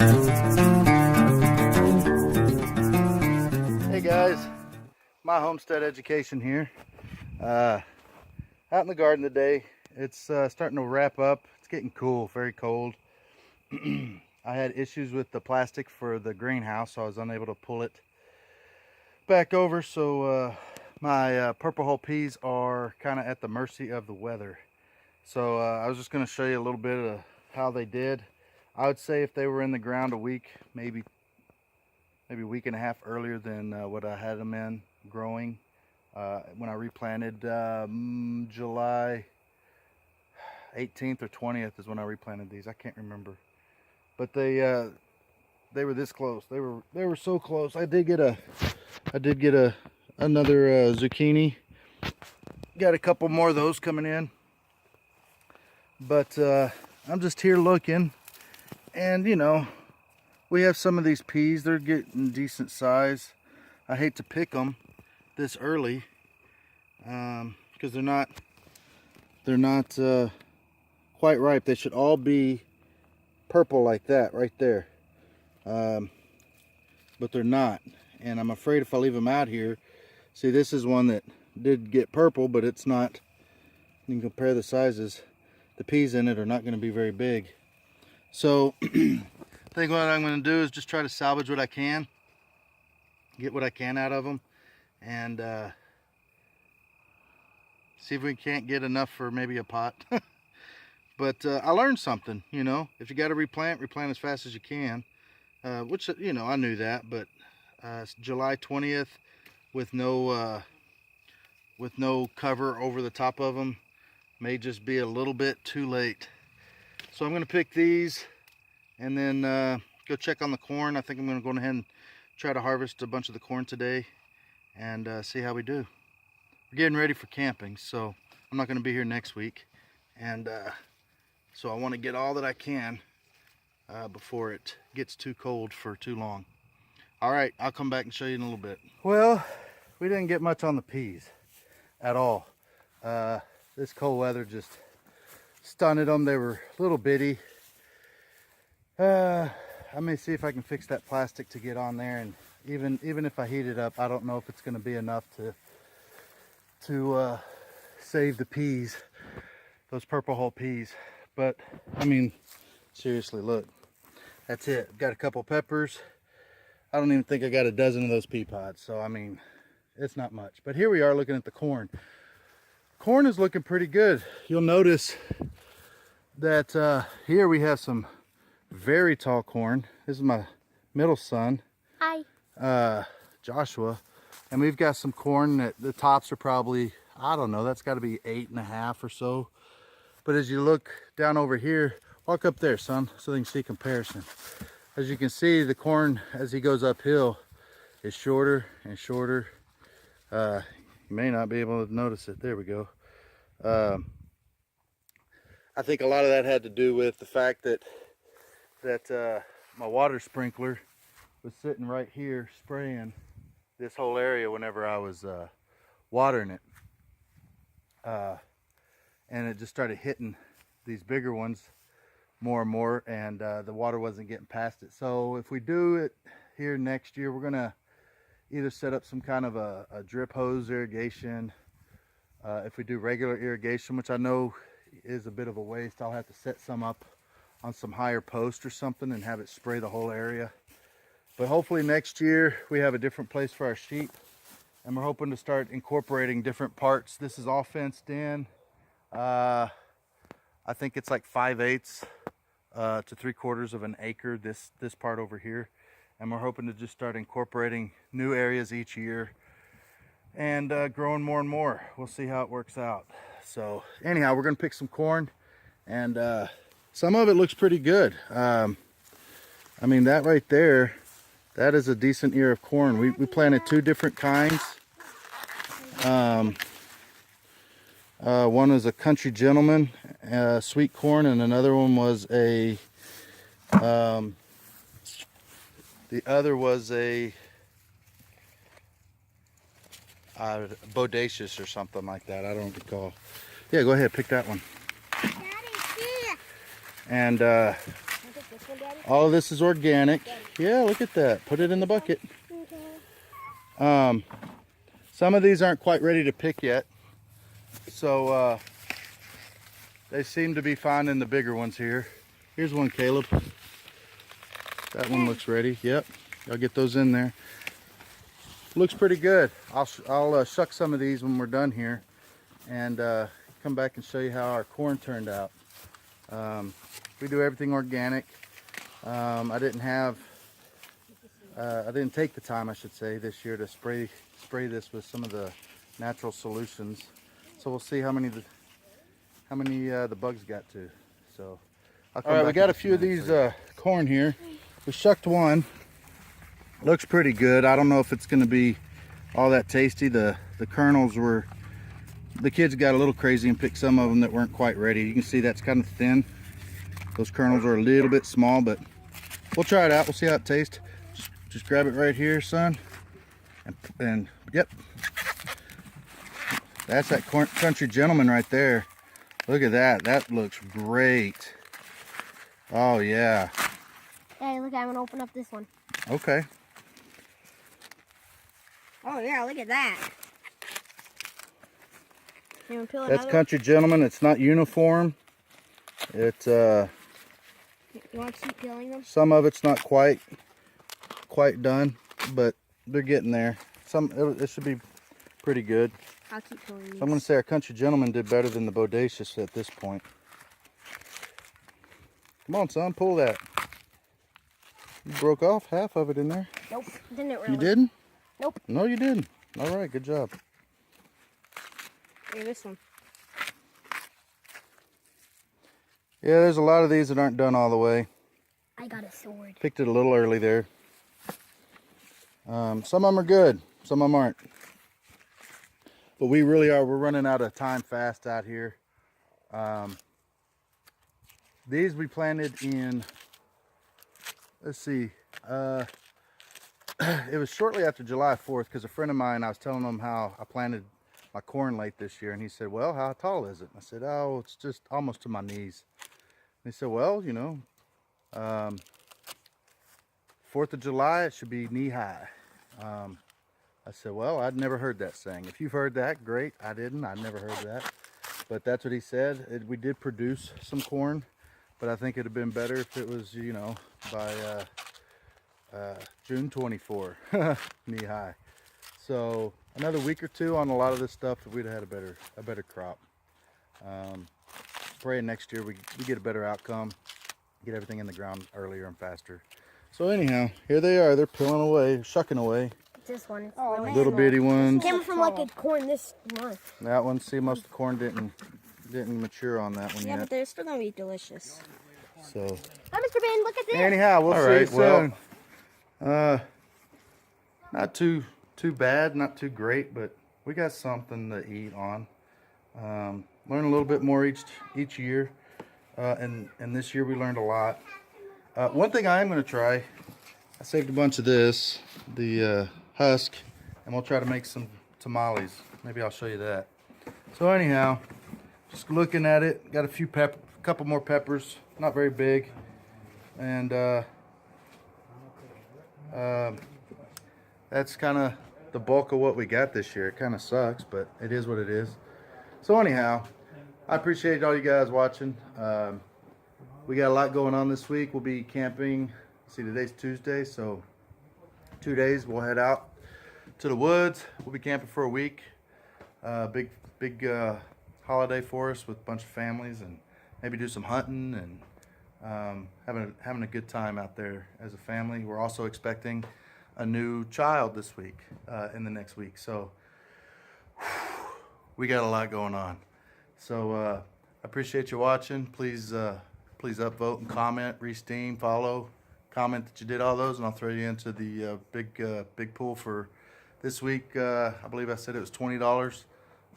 Hey guys, my homestead education here. Out in the garden today. It's starting to wrap up. It's getting cool, very cold. I had issues with the plastic for the greenhouse, so I was unable to pull it back over. So my purple hull peas are kind of at the mercy of the weather. So I was just going to show you a little bit of how they did. I would say if they were in the ground a week, maybe a week and a half earlier than what I had them in growing. When I replanted July 18th or 20th is when I replanted these. I can't remember, but they were this close. They were so close. I did get another zucchini. Got a couple more of those coming in, but I'm just here looking, and you know, we have some of these peas. They're getting decent size. I hate to pick them this early because they're not quite ripe. They should all be purple like that right there, but they're not, and I'm afraid if I leave them out here, see, this is one that did get purple, but it's not. You can compare the sizes. The peas in it are not going to be very big. So I think what I'm going to do is just try to salvage what I can, get what I can out of them, and see if we can't get enough for maybe a pot. But I learned something, you know, if you got to replant as fast as you can, which, you know, I knew that, but July 20th with no cover over the top of them may just be a little bit too late. So I'm going to pick these and then go check on the corn. I think I'm going to go ahead and try to harvest a bunch of the corn today and see how we do. We're getting ready for camping, so I'm not going to be here next week, and so I want to get all that I can before it gets too cold for too long. All right, I'll come back and show you in a little bit. Well, we didn't get much on the peas at all. This cold weather just stunted them. They were a little bitty. I may see if I can fix that plastic to get on there, and even if I heat it up, I don't know if it's going to be enough to save the peas, those purple hull peas. But I mean, seriously, look, that's it. I've got a couple peppers. I don't even think I got a dozen of those pea pods, so I mean, it's not much. But here we are looking at the corn. Corn is looking pretty good. You'll notice that here we have some very tall corn. This is my middle son. Hi. Joshua. And we've got some corn that the tops are probably, I don't know, that's got to be 8.5 or so. But as you look down over here, walk up there, son, so they can see comparison. As you can see, the corn, as he goes uphill, is shorter and shorter. You may not be able to notice it. There we go. I think a lot of that had to do with the fact that my water sprinkler was sitting right here spraying this whole area whenever I was watering it. And it just started hitting these bigger ones more and more, and the water wasn't getting past it. So if we do it here next year, we're gonna either set up some kind of a drip hose irrigation. If we do regular irrigation, which I know is a bit of a waste, I'll have to set some up on some higher post or something and have it spray the whole area. But hopefully next year we have a different place for our sheep, and we're hoping to start incorporating different parts. This is all fenced in. I think it's like 5/8 to 3/4 of an acre, this part over here, and we're hoping to just start incorporating new areas each year and growing more and more. We'll see how it works out. So anyhow, we're gonna pick some corn, and some of it looks pretty good. I mean, that right there, that is a decent ear of corn. We planted 2 different kinds. One was a Country Gentleman sweet corn, and another one was the other was a Bodacious or something like that. I don't recall. Yeah, go ahead, pick that one. Daddy, see. And All of this is organic. Yeah, look at that. Put it in the bucket. Some of these aren't quite ready to pick yet. So they seem to be finding the bigger ones here. Here's one, Caleb. That one looks ready. Yep, I'll get those in there. Looks pretty good. I'll shuck some of these when we're done here and come back and show you how our corn turned out. We do everything organic. I didn't take the time, I should say, this year to spray this with some of the natural solutions. So we'll see how many the bugs got to. So I'll come back. All right, we got a few of these corn here. We shucked one. Looks pretty good. I don't know if it's going to be all that tasty. The kernels were, the kids got a little crazy and picked some of them that weren't quite ready. You can see that's kind of thin. Those kernels are a little bit small, but we'll try it out. We'll see how it tastes. Just grab it right here, son. And yep. That's that country gentleman right there. Look at that. That looks great. Oh, yeah. Hey, look, I'm going to open up this one. Okay. Oh, yeah, look at that. That's country gentleman. It's not uniform. It's you want to keep peeling them? Some of it's not quite done, but they're getting there. It should be pretty good. I'll keep peeling these. So I'm going to say our country gentleman did better than the bodacious at this point. Come on, son, pull that. You broke off half of it in there. Nope, didn't really. You didn't? Nope. No, you didn't. All right, good job. Hey, this one. Yeah, there's a lot of these that aren't done all the way. I got a sword. Picked it a little early there. Some of them are good, some of them aren't. But we really are, we're running out of time fast out here. These we planted in, let's see, it was shortly after July 4th because a friend of mine, I was telling him how I planted my corn late this year, and he said, well, how tall is it? And I said, oh, it's just almost to my knees. And he said, well, you know, 4th of July, it should be knee high. I said, well, I'd never heard that saying. If you've heard that, great. I didn't. I never heard that. But that's what he said. We did produce some corn, but I think it'd have been better if it was, you know, by June 24, knee high. So another week or two on a lot of this stuff, we'd have had a better crop. Praying next year we get a better outcome, get everything in the ground earlier and faster. So anyhow, here they are. They're peeling away, shucking away. This one. Little bitty ones. Came from like a corn this month. That one, see, most of the corn didn't mature on that one yet. Yeah, but they're still gonna be delicious. So. Hi, Mr. Ben. Look at this. Anyhow, we'll see you soon. Well, not too bad, not too great, but we got something to eat on. Learn a little bit more each year, and this year we learned a lot. One thing I am going to try, I saved a bunch of this, the husk, and we'll try to make some tamales. Maybe I'll show you that. So anyhow, just looking at it, got a couple more peppers, not very big, and that's kind of the bulk of what we got this year. It kind of sucks, but it is what it is. So anyhow, I appreciate all you guys watching. We got a lot going on this week. We'll be camping. See, today's Tuesday, so 2 days we'll head out to the woods. We'll be camping for a week. Big holiday for us with a bunch of families, and maybe do some hunting and having a good time out there as a family. We're also expecting a new child this week, in the next week. So we got a lot going on. So I appreciate you watching. Please upvote and comment, re-steam, follow, comment that you did all those, and I'll throw you into the big pool for this week. I believe I said it was $20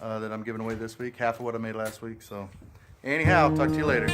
that I'm giving away this week, half of what I made last week. So anyhow, talk to you later.